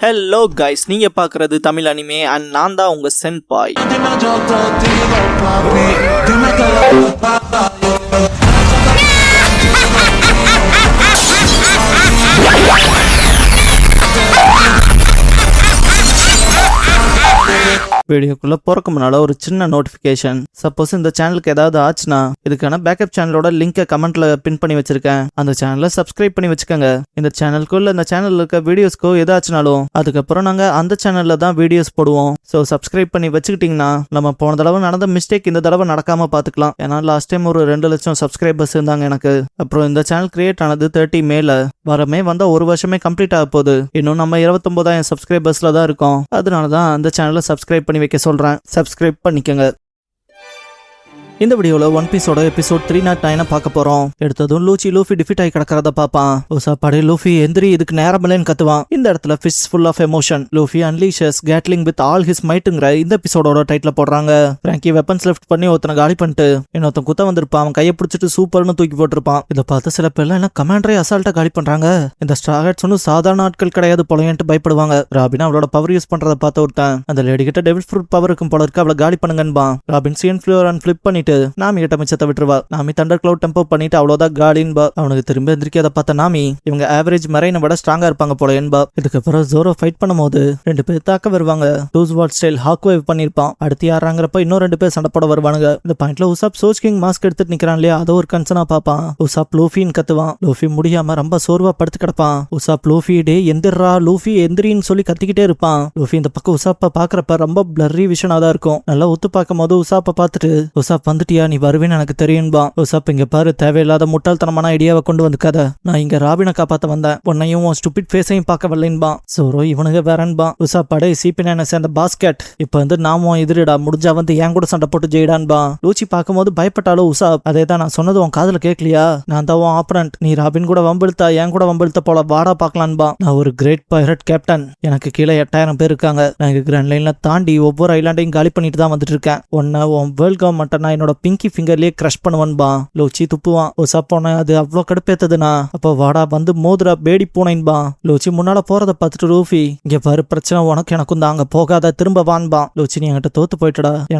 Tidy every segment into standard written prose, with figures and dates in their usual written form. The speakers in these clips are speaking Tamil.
ஹலோ கைஸ், நீங்க பார்க்குறது தமிழ் அனிமே அண்ட் நான் தான் உங்க சென்பாய். வீடியோக்குள்ள போறக்கு முன்னால ஒரு சின்ன நோட்டிபிகேஷன். சப்போஸ் இந்த சேனலுக்கு ஏதாவது ஆச்சுன்னா இதுக்கான பேக்கப் சேனலோட லிங்கை கமெண்ட்ல பின் பண்ணி வச்சிருக்கேன். அந்த சேனலை சப்ஸ்கிரைப் பண்ணி வச்சுக்கோங்க. இந்த சேனலுக்குள்ள இந்த சேனல்ல இருக்க வீடியோஸ்க்கோ ஏதாச்சுனாலும் அதுக்கப்புறம் நாங்க அந்த சேனல்ல தான் வீடியோஸ் போடுவோம். ஸோ சப்ஸ்கிரைப் பண்ணி வச்சுக்கிட்டீங்கன்னா நம்ம போன தடவை நடந்த மிஸ்டேக் இந்த தடவை நடக்காம பாத்துக்கலாம். ஏன்னா லாஸ்ட் டைம் ஒரு 2 லட்சம் சப்ஸ்கிரைபர்ஸ் இருந்தாங்க எனக்கு. அப்புறம் இந்த சேனல் கிரியேட் ஆனது 30 மேல வரமே வந்தா 1 வருஷமே கம்ப்ளீட் ஆக போகுது. இன்னும் நம்ம 29,000 சப்ஸ்கிரைபர்ஸ்ல தான் இருக்கோம். அதனாலதான் அந்த சேனலை சப்ஸ்கிரைப் பண்ணி வைக்க சொல்றேன். சப்ஸ்கிரைப் பண்ணிக்கங்க. இந்த வீடியோல ஒன் பீஸோட எபிசோட் 309 பார்க்க போறோம். எடுத்ததும் லூஃபி டிஃபீட் ஆகி கிடக்கிறத பாப்பான். சாப்பாடு லூஃபி எந்திரி, இதுக்கு நேரமில்லைன்னு கத்துவான். இந்த இடத்துல fish full of emotion. Luffy unleashes gatling with all his மைட்டுங்கிற இந்த எபிசோடோட டைட்டில் போடுறாங்க. பிராங்கி வெப்பன்ஸ் லெஃப்ட் பண்ணி ஒருத்தனை காலி பண்ணிட்டு இன்னொருத்தன் குத்த வந்திருப்பான். அவன் கையை பிடிச்சிட்டு சூப்பர்னு தூக்கி போட்டிருப்பான். இதை பார்த்து சில பேர்லாம் என்ன கமாண்டரே அசால்ட்டா காலி பண்றாங்க. இந்த ஸ்ட்ராகட்ஸ் ஒன்னும் சாதாரண ஆட்கள் கிடையாது போலன்ட்டு பயப்படுவாங்க. ராபின் அவளோட பவர் யூஸ் பண்றதை பார்த்து ஒருத்தன் அந்த லேடி கிட்ட டெவில் ஃப்ரூட் பவர் இருக்கும் போல இருக்கு, அவளை காலி பண்ணுங்கன்பா. Robin cien fleur and flip பண்ணிட்டு நாமி கிட்ட மிச்சத்தை விட்டுருவா. நாமி தண்டர் கிளவுட் டெம்போ பண்ணிட்டு அவ்வளவுதான் காலின்பா. அவனுக்கு திரும்ப எந்திரிக்காத பார்த்த நாமி இவங்க ஆவரேஜ் மரைனை விட ஸ்ட்ராங்கா இருப்பாங்க போல என்பா. இதுக்கப்புறம் ஜோரோ ஃபைட் பண்ணும்போது 2 பேர் தாக்க வருவாங்க. டூஸ்வால்ட் ஸ்டைல் ஹாக் வேவ் பண்ணிருப்பான். அடுத்து யாராங்கிறப்ப இன்னும் 2 பேர் சண்டை போட வருவானுங்க. இந்த பாயிண்ட்ல உசாப் சோச் கிங் மாஸ்க் எடுத்துட்டு நிக்கிறான் இல்லையா, அதை ஒரு கன்சர்னா பாப்பான். உசாப் லூஃபின்னு கத்துவான். லூஃபி முடியாம ரொம்ப சோர்வா படுத்து கிடப்பான். உசாப் லூஃபி டே எந்திரா லூஃபி எந்திரின்னு சொல்லி கத்திக்கிட்டே இருப்பான். லூஃபி இந்த பக்கம் உசாப்ப பாக்குறப்ப ரொம்ப பிளர்ரி விஷனா தான் இருக்கும். நல்லா ஒத்து பார்க்கும் போது உசாப்ப பார்த்துட்டு உசாப் வந்துட்டியா, நீ வருவேன்னு எனக்கு தெரியும்பா. உசாப் இங்க பாரு, தேவையில்லாத முட்டாள்தனமான ஐடியாவை கொண்டு வந்துக்காத. நான் இங்க ராபினை காப்பாத்த வந்தேன், உன்னையும் ஸ்டூபிட் ஃபேஸையும் பார்க்க வரலன்பா. சோரோ இவனுங்க வேறன்பா. உசாப் படை சிபின சேர்ந்த பாஸ்கெட் இப்ப வந்து நாமும் எதிரிடா, முடிஞ்சா வந்து என் கூட சண்டை போட்டு ஜெயிடான்பா. லூச்சி பார்க்கும்போது பயப்பட்டாலும் உசாப் அதே தான் நான் சொன்னது உன் காதுல கேட்கலையா, நான் தான் உன் ஆப்பரண்ட், நீ ராபின் கூட வம்பிழுத்தா என் கூட வம்பிழுத்த போல வாடா பாக்கலான்பா. நான் ஒரு கிரேட் பைரட் கேப்டன், எனக்கு கீழே 8000 பேர் இருக்காங்க. நான் இங்க கிராண்ட் லைன்ல தாண்டி ஒவ்வொரு ஐலாண்டையும் காலி பண்ணிட்டு தான் வந்துட்டு இருக்கேன். உன்னை உன் வேர்ல்ட் கவர்மெண்ட் நான் என்னோட பிங்கி ஃபிங்கர்லயே கிரஷ் பண்ணுவன்பா. லூச்சி துப்புவான். உசாப் போன அது அவ்வளோ கடுப்பேத்ததுனா அப்போ வாடா வந்து மோதுரா பேடி பூனைன்பா. லூச்சி முன்னால போறத பார்த்துட்டு ரூஃபி இங்க பாரு, பிரச்சனை உனக்கு எனக்கும் தான், அங்க போகாத திரும்ப வான்பா. லூச்சி நீ என்கிட்ட தோத்து போயிட்டடா,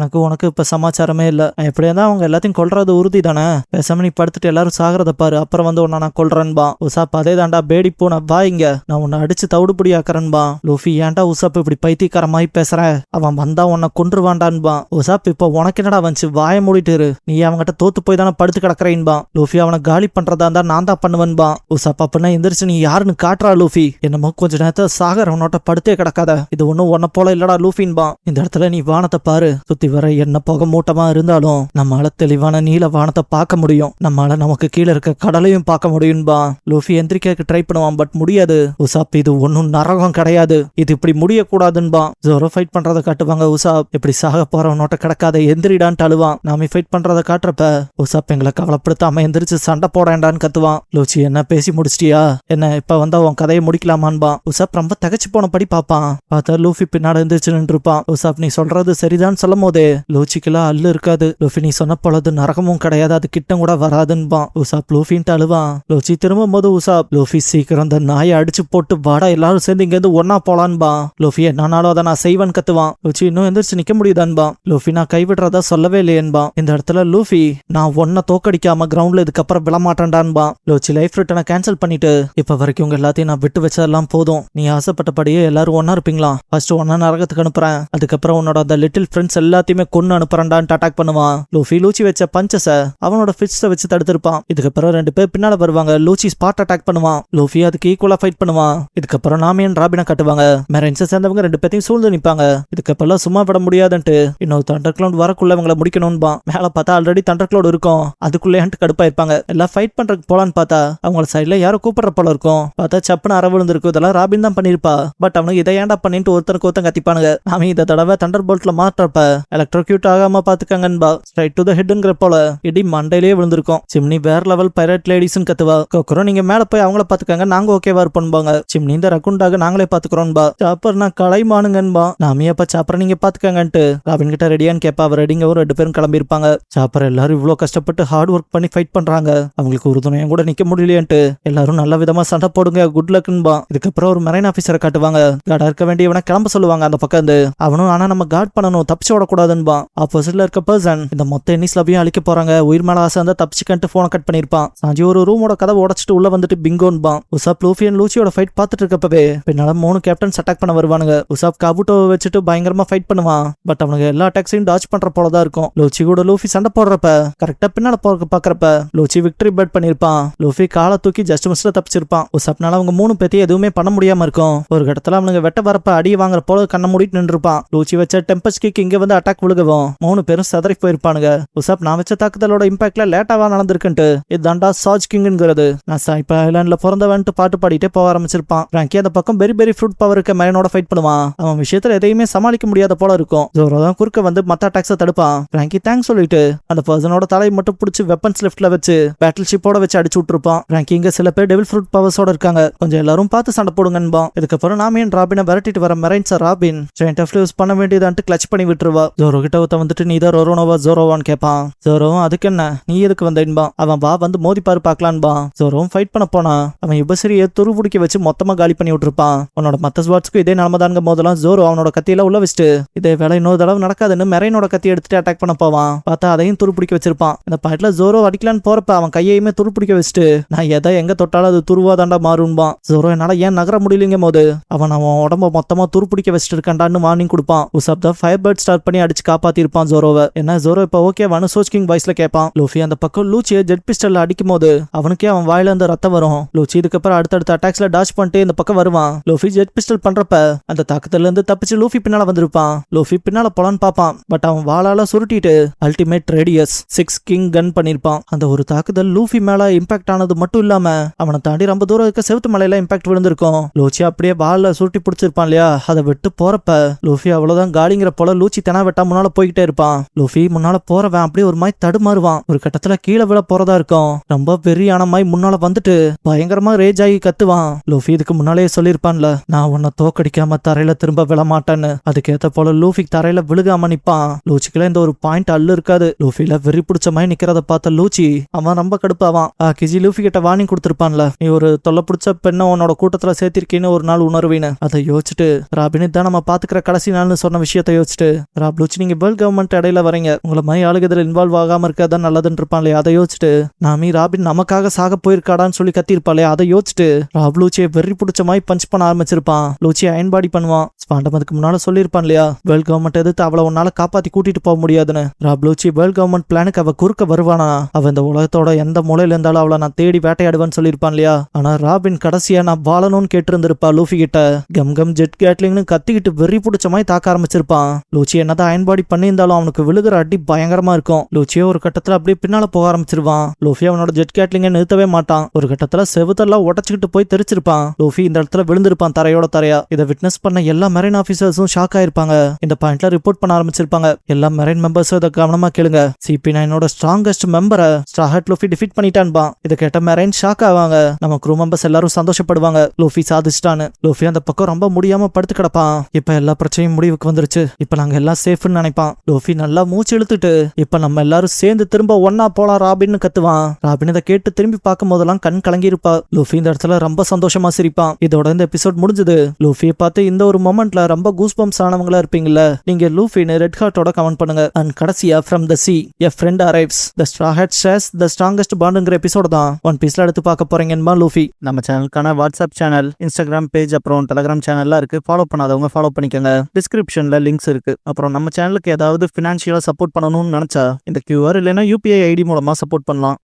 உனக்கு இப்ப சமாச்சாரமே இல்ல, எப்படியா தான் அவங்க எல்லாத்தையும் கொல்றது உறுதி தானே, பேசாம நீ படுத்துட்டு எல்லாரும் சாகிறத பாரு, அப்புறம் வந்து உன்ன நான் கொல்றேன்பா. உசாப் அதே தாண்டா பேடி பூனை, வா இங்க, நான் உன்னை அடிச்சு தவிடுபடி ஆக்கறேன்பா. லூஃபி ஏன்டா உசாப் இப்படி பைத்தியக்காரமாய் பேசுற, அவன் வந்தா உன்னை கொன்றுவான்டான்பா. உசாப் இப்போ உனக்கு என்னடா வந்துச்சு, வாய மூடிட்டு நீ அவங்ககிட்ட தோத்து போய் தானே படுத்து கிடக்குறேன்பா. லூஃபி அவனை காலி பண்றதா இருந்தா நான் தான் பண்ணுவேன்பா. உசாப் அப்படின்னா எந்திரிச்சு நீ யாருன்னு காட்டுறா லூஃபி, என்னமோ கொஞ்ச நேரத்தை சாகரவனோட்ட படுத்தே கிடக்காத, இது ஒன்னும் உன்ன போல இல்லடா லூஃபின்பா. இந்த இடத்துல நீ வானத்தை பாரு, சுத்தி வர என்ன போக மூட்டமா இருந்தாலும் நம்மளால தெளிவான நீல வானத்தை பார்க்க முடியும், நம்மளால நமக்கு கீழே இருக்க கடலையும் பார்க்க முடியும்பா. லூஃபி எந்திரிக்க ட்ரை பண்ணுவான், பட் முடியாது. உசாப் இது ஒன்னும் நரகம் கிடையாது, இது இப்படி முடியக்கூடாதுன்பா. ஜோரோ ஃபைட் பண்றதை காட்டுவாங்க. உசாப் இப்படி சாக போறவனோட்ட கிடக்காத எந்திரிடான்ட்டு அழுவான். நாமி ஃபைட் பண்றதை காட்டுறப்ப உசாப் எங்களை கவலைப்படுத்தாம எந்திரிச்சு சண்டை போடேண்டான்னு கத்துவான். லூச்சி என்ன பேசி முடிச்சிட்டியா, என்ன இப்ப வந்தா உன் கதையை முடிக்கலாமான்பா. உசாப் ரொம்ப தகச்சு போன படி பாப்பான். பார்த்தா லூஃபி பின்னாடி எந்திரிச்சு நின்று இருப்பான். உசாப் நீ சொல்றது சரிதான் சொல்லும் போதே லூச்சிக்கெல்லாம் அல்லு இருக்காது. லூஃபி நீ சொன்ன பொழுது நரகமும் கிடையாது, அது கிட்ட கூட வராதுன்பான். உசாப் லூஃபின்ட்டு அழுவான். லூச்சி திரும்பும் போது உசாப் லூஃபி சீக்கிரம் அந்த நாயை அடிச்சு போட்டு வாடா, எல்லாரும் சேர்ந்து இங்க இருந்து ஒன்னா போலான்பா. லூஃபி என்னாலும் அதை நான் செய்வேன் கத்துவான். லூச்சி இன்னும் எந்திரிச்சு நிக்க முடியுதான்பா. லூஃபி நான் கைவிடுறதா சொல்லவே இல்லையன்பா. இந்த இடத்துல லூஃபி நான் ஒன்ன தோக்கடிக்காம கிரவுண்ட்ல இதுக்கப்புறம் விழமாட்டேன்டான்பா. லூச்சி லைஃப் ரிட்டனை கேன்சல் பண்ணிட்டு இப்ப வரைக்கும் உங்க எல்லாத்தையும் நான் விட்டு வச்சதெல்லாம் போதும், நீ ஆசைப்பட்டபடியே எல்லாரும் ஒன்னா இருப்பீங்களா, ஃபர்ஸ்ட் ஒன்னா நரகத்துக்கு அனுப்புறேன், அதுக்கப்புறம் உன்னோட அந்த லிட்டில் ஃப்ரெண்ட்ஸ் எல்லாத்தையுமே கொன்னு அனுப்புறேன்டான்ட்டு அட்டாக் பண்ணுவான். லூஃபி லூச்சி வச்ச பஞ்சஸ அவனோட ஃபிஸ்ட வச்சு தடுத்திருப்பான். இதுக்கப்புறம் 2 பேர் பின்னால வருவாங்க. லூச்சி ஸ்பாட் அட்டாக் பண்ணுவான். லூஃபி அதுக்கு ஈக்குவலா ஃபைட் பண்ணுவான். இதுக்கப்புறம் நாமியன் ராபினை காட்டுவாங்க. மெரைன்ஸை சேர்ந்தவங்க 2 பேரையும் சூழ்ந்து நிப்பாங்க. இதுக்கப்புறம் சும்மா விட முடியாதுன்ட்டு இன்னொரு தண்டர் கிளவுட் வரக்குள்ள இவங்களை முடிக்கணும்பா. மேல பார்த்தா ஆல்ரெடி தண்டர் கிளவுட் இருக்கும், அதுக்குள்ளே கடுப்பா இருப்பாங்க. எல்லாம் ஃபைட் பண்றதுக்கு போலான்னு பார்த்தா அவங்க சைட்ல யாரும் கூப்பிடுற போல இருக்கும். பார்த்தா சப்புன்னு அற விழுந்திருக்கும். இதெல்லாம் ராபின் தான் பண்ணிருப்பா. பட் அவனுக்கு இதை ஏன்டா பண்ணிட்டு ஒருத்தருக்கு ஒருத்தன் கத்திப்பானுங்க. நாம இந்த தடவை தண்டர் போல்ட்ல மாற்றப்ப எலக்ட்ரோக்யூட் ஆகாம பாத்துக்காங்கன்பா. ஸ்ட்ரைட் டு த ஹெட்ங்கிற போல இடி மண்டையிலேயே விழுந்திருக்கும். சிம்னி வேற லெவல் பைரட் லேடிஸ்ன்னு கத்துவா. கோக்கரும் நீங்க மேல போய் அவங்கள பாத்துக்காங்க, நாங்க ஓகேவா இருப்போம்பாங்க. சிம்னி இந்த ரகுண்டாக நாங்களே பாத்துக்கிறோம்பா. சாப்பர் நான் கலைமானுங்கன்பா. நாமி அப்ப சாப்பரை நீங்க பாத்துக்காங்கன்ட்டு ராபின் கிட்ட ரெடியான்னு கேப்பா. அவர் ரெடிங்க ஒரு 2 பேரும் கிளம்பியிருப்பாங்க. சாப்பர் எல்லாரும் இவ்வளவு கஷ்டப்பட்டு ஹார்ட் ஒர்க் பண்ணி ஃபைட் பண்றாங்க, அவங்களுக்கு உறுதுணையும் கூட நிக்க முடியலையேன்ட்டு எல்லாரும் நல்ல விதமா சண்டை போடுங்க, குட் லக்ன்பா. இதுக்கப்புறம் ஒரு மெரைன் ஆபீசரை காட்டுவாங்க. கார்டா இருக்க வேண்டியவனை கிளம்ப சொல்லுவாங்க அந்த பக்கம் இருந்து. அவனும் ஆனா நம்ம கார்ட் பண்ணணும், தப்பிச்சு விடக்கூடாதுன்பா. ஆப்போசிட்ல இருக்க பர்சன் இந்த மொத்த எண்ணிஸ்லவையும் அழிக்க போறாங்க, உயிர் மேல ஆசை இருந்தா தப்பிச்சுக்கன்ட்டு போனை கட் பண்ணிருப்பான். சாஞ்சி ஒரு ரூமோட கதவை உடைச்சிட்டு உள்ள வந்துட்டு பிங்கோன்பா. உசாப் லூஃபி அண்ட் லூசியோட ஃபைட் பார்த்துட்டு இருக்கப்பவே பின்னால 3 கேப்டன்ஸ் அட்டாக் பண்ண வருவானுங்க. உசாப் காபுட்டோவை வச்சுட்டு பயங்கரமா ஃபைட் பண்ணுவான். பட் அவனுக்கு எல்லா அட்டாக்ஸையும் டாச் பண்ற போலதான் இருக்கும். லூச்சி கூட லூஃபி சண்டை போடுறப்ப கரெக்டா பின்னால போறதுக்கு பாக்குறப்ப லூச்சி விக்டரி பெட் பண்ணிருப்பான். லூஃபி காலை தூக்கி ஜஸ்ட் மிஸ்ல தப்பிச்சிருப்பான். உசாப்னால அவங்க 3 பேத்தையும் எதுவுமே பண்ண முடியாம இருக்கும். ஒரு இடத்துல அவனுங்க வெட்ட வரப்ப அடி வாங்குற போல கண்ண மூடிட்டு நின்றுப்பான். லூச்சி வச்ச டெம்பஸ் கிக் இங்க வந்து அட்டாக் விழுகவும் 3 பேரும் சதறி போயிருப்பானுங்க. உசாப் நான் வச்ச தாக்குதலோட இம்பாக்ட்ல லேட்டாவா நடந்திருக்குன்ட்டு இதுதான்டா சாஜ் கிங்ங்கிறது, நான் சாய்பா ஐலாண்ட்ல பிறந்தவன்ட்டு பாட்டு பாடிட்டே போக ஆரம்பிச்சிருப்பான். பிராங்கி அந்த பக்கம் பெரி பெரி ஃப்ரூட் பவர் இருக்க மெரனோட ஃபைட் பண்ணுவான். அவன் விஷயத்துல எதையுமே சமாளிக்க முடியாத போல இருக்கும். ஜோரோ தான் குறுக்க வந்து மத்த அட்டாக்ஸை தடுப்பான். பிராங்கி தேங்க்ஸ் சொல்லிட்டு அந்த பர்சனோட தலையை மட்டும் பிடிச்சி வெப்பன்ஸ் லெஃப்ட்ல வச்சு பேட்டில் ஷிப்போட வச்சு அடிச்சு விட்டுருப்பான். பிராங்கி இங்க சில பேர் டெவில் ஃப்ரூட் பவர்ஸோட இருக்காங்க, கொஞ்சம் எல்லாரும் பார்த்து சண்டை போடுங்கன்பா. இதுக்கப்புறம் நாமியன் ராபினை விரட்டிட்டு வர marines Robin giant of use பண்ண வேண்டியதான்ட்டு கிளச் பண்ணி விட்டுருவா. ஜோரோ கிட்ட ஒருத்த வந்துட்டு நீ தான் ரொரோனோவா ஜோரோவான்னு கேட்பான். ஜோரோவும் அதுக்கு என்ன நீ எதுக்கு வந்தேன்பா. அவன் வா வந்து மோதி பாரு பாக்கலான்பா. ஜோரோவும் ஃபைட் பண்ண போனா அவன் யுபசரியை துரு பிடிக்க வச்சு மொத்தமா காலி பண்ணி விட்டுருப்பான். உன்னோட மத்த ஸ்வாட்ஸ்க்கு இதே நிலமதாங்க போதெல்லாம் ஜோரோ அவனோட கத்தியில உள்ள வச்சுட்டு இதே வேலை இன்னொரு தடவை நடக்காதுன்னு மெரைனோட கத்தி எடுத்துட்டு அட்டாக் பண்ண போவான். பார்த்தா அதையும் துரு பிடிக்க வச்சிருப்பான். இந்த பாட்டுல ஜோரோ அடிக்கலான்னு போறப்ப அவன் கையையுமே துரு பிடிக்க வச்சுட்டு நான் எதை எங்க தொட்டாலும் அது துருவாதாண்டா மாறும்பான். ஜோரோ என்னால ஏன் நகர முடியலங்க போது அவன் உடம்ப மொத்தமா துரு பிடிக்க வச்சுட்டு இருக்கான்டான்னு வார்னிங் கொடுப்பான். உசாப் தான் ஃபயர் பேர்ட் ஸ்டார்ட் பண்ணி அடிச்சு காப்பாத்திருப்பான் ஜோரோவை. என்ன ஜோரோ இப்ப ஓகேவானு சோச் கிங் வாய்ஸ்ல கேட்பான். லூஃபி அந்த பக்கம் லூச்சியை ஜெட் பிஸ்டல்ல அடிக்கும் போது அவனுக்கே அவன் வாயில இருந்து ரத்தம் வரும். லூச்சி இதுக்கப்புறம் அடுத்தடுத்த அட்டாக்ஸ்ல டாச் பண்ணிட்டு இந்த பக்கம் வருவான். லூஃபி ஜெட் பிஸ்டல் பண்றப்ப அந்த தாக்கத்துல இருந்து தப்பிச்சு லூஃபி பின்னால வந்திருப்பான். லூஃபி பின்னால போலான்னு பாப்பான். பட் அவன் வாளால சுருட்டிட்டு அல்டிமேட் ரேடியஸ் 6 கிங் கன் பண்ணிருப்பான். அந்த ஒரு தாக்குதல் லூஃபி மேல இம்பாக்ட் ஆனது மட்டும் இல்லாம அவனை தாண்டி ரொம்ப தூரம் இருக்க செவுத்து மலையில இம்பாக்ட் விழுந்திருக்கும். லூச்சி அப்படியே வாழ சுருட்டி பிடிச்சிருப்பான் இல்லையா, அதை விட்டு போறப்ப லூஃபி அவ்வளவுதான் காலிங்கிற போல லூச்சி தெனா வெட்டா முன்னால போய்கிட்டே இருப்பான். லூஃபி முன்னால போறவன் அப்படியே ஒரு மாதிரி தடுமாறுவான். ஒரு கட்டத்துல கீழே விழ போறதா இருக்கும். ரொம்ப வெறியான மாதிரி முன்னால வந்துட்டு பயங்கரமா ரேஜ் ஆகி கத்துவான். லூஃபி இதுக்கு முன்னாலே சொல்லிருப்பான்ல நான் உன்னை தோக்கடிக்காம தரையில திரும்ப விழமாட்டேன்னு. அதுக்கேத்த போல லூஃபி தரையில விழுகாம நிப்பான். லூச்சிக்குள்ள இந்த ஒரு பாயிண்ட் அல்லு இருக்காது. லூஃபில வெறி பிடிச்ச மாதிரி நிக்கிறத பார்த்த லூச்சி அவன் ரொம்ப கடுப்பாவான். கிஜி லூஃபி கிட்ட வார்னிங் கொடுத்திருப்பான்ல நீ ஒரு தொல்லை பிடிச்ச பெண்ணை உன்னோட கூட்டத்துல சேர்த்திருக்கீன்னு ஒரு நாள் உணர்வீன்னு. அதை யோசிச்சுட்டு ராபினி தான் நம்ம பாத்துக்கிற கடைசி நாள்னு சொன்ன விஷயத்த யோசிச்சுட்டு ராப் லூச்சி நீங்க வேர்ல்ட் கவர்மெண்ட் இடையில வரீங்க, உங்களை மாதிரி ஆளுக்கு இதில் இன்வால்வ் ஆகாம இருக்கதான் நல்லதுன்னு இருப்பான்லே. அதை யோசிச்சுட்டு நாமி ராபின் நமக்காக சாக போயிருக்காடான்னு சொல்லி கத்திருப்பாளே. அதை யோசிச்சுட்டு ராப் லூச்சியை வெறி பிடிச்ச மாதிரி பஞ்ச் பண்ண ஆரம்பிச்சிருப்பான். லூச்சி அயன்பாடி பண்ணுவான். ஸ்பாண்டம் அதுக்கு முன்னால சொல்லியிருப்பான் இல்லையா வேர்ல்ட் கவர்மெண்ட் எதிர்த்து அவளை உன்னால காப்பாத்தி கூட்டிட்டு போக முடியாதுன்னு. ராப் லூச்சி வேர்ல்ட் கவர்மெண்ட் பிளானுக்கு அவ குறுக்க வருவானா, அவ இந்த உலகத்தோட எந்த மூலையில இருந்தாலும் அவளை நான் தேடி வேட்டையாடுவேன்னு சொல்லியிருப்பான் இல்லையா. ஆனா ராபின் கடைசியா நான் வாழணும்னு கேட்டு இருந்திருப்பா லூஃபி கிட்ட. கம் கம் ஜெட் கேட்லிங்னு கத்திக்கிட்டு வெறி பிடிச்ச மாதிரி தாக்க ஆரம்பிச்சிருப்பான். லூச்சி என்னதான் அயன்பாடி பண்ணியிருந்தாலும் அவனுக்கு விழுகிற அடி பயங்கரமா இருக்கும். லூச்சியோ ஒரு கட்டத்துல அப்படியே பின்னால போக ஆரம்பிச்சிருவான். லூஃபி அவனோட ஜெட் கேட்லிங்க நிறுத்தவே மாட்டான். ஒரு கட்டத்துல செவுத்தெல்லாம் உடச்சுக்கிட்டு போய் தெரிச்சிருப்பான். லூஃபி இந்த இடத்துல விழுந்திருப்பான் தரையோட தரையா. இதை விட்னஸ் பண்ண எல்லா மெரைன் ஆபீசர்ஸும் ஷாக் ஆயிருப்பாங்க. இந்த பாயிண்ட்ல ரிப்போர்ட் பண்ண ஆரம்பிச்சிருப்பாங்க. எல்லா மெரைன் மெம்பர்ஸும் இதை கவனமா கேளுங்க. CP9 ஸ்ட்ராங்கஸ்ட் மெம்பரை ஸ்ட்ராஹட் லூஃபி டிஃபீட் பண்ணிட்டான்பா. இதை கேட்ட மெரைன் ஷாக் ஆவாங்க. நம்ம க்ரூ மெம்பர்ஸ் எல்லாரும் சந்தோஷப்படுவாங்க லூஃபி சாதிச்சிட்டான்னு. லூஃபி அந்த பக்கம் ரொம்ப முடியாம படுத்து கிடப்பான். இப்ப எல்லா பிரச்சனையும் முடிவுக்கு வந்துருச்சு, இப்ப நாங்க எல்லாம் சேஃப்னு நினைப்பான். லூஃபி நல்லா மூச்சு இழுத்துட்டு இப்ப நம்ம எல்லாரும் சேர்ந்து திரும்ப ஒன்னா போலாம் ராபின்னு கத்துவான். ராபின் இதை கேட்டு திரும்பி பார்க்கும் போதெல்லாம் கண் கலங்கி இருப்பா. லூஃபி இந்த இடத்துல ரொம்ப சந்தோஷமா சிரிப்பான். இதோட இந்த எபிசோட் முடிஞ்சது. லூஃபியை பார்த்து இந்த ஒரு மொமெண்ட்ல ரொம்ப கூஸ் பம்ப்ஸ் ஆனவங்களா இருப்பீங்கல்ல, நீங்க லூஃபின்னு ரெட் ஹார்ட்டோட கமெண்ட் பண்ணுங்க. அண்ட் கடைசியா from the sea a friend arrives the straw hat shares the strongest பாண்டுங்கிற எபிசோட் தான் ஒன் பீஸ்ல எடுத்து பார்க்க போறீங்கன்னு லூஃபி. நம்ம சேனலுக்கான வாட்ஸ்அப் சேனல், இன்ஸ்டாகிராம் பேஜ், அப்புறம் டெலிகிராம் சேனல்லாம் இருக்கு. ஃபாலோ பண்ணாதவங்க ஃபாலோ பண்ணிக்கோங்க. டிஸ்கிரிப்ஷன்ல லிங்க்ஸ் இருக்கு. அப்புறம் நம்ம சேனலுக்கு ஏதாவது ஃபினான்ஷியலா சப்போர்ட் பண்ணணும்னு நினைச்சா இந்த QR இல்லைன்னா UPI ID மூலமா சப்போர்ட் பண்ணலாம்.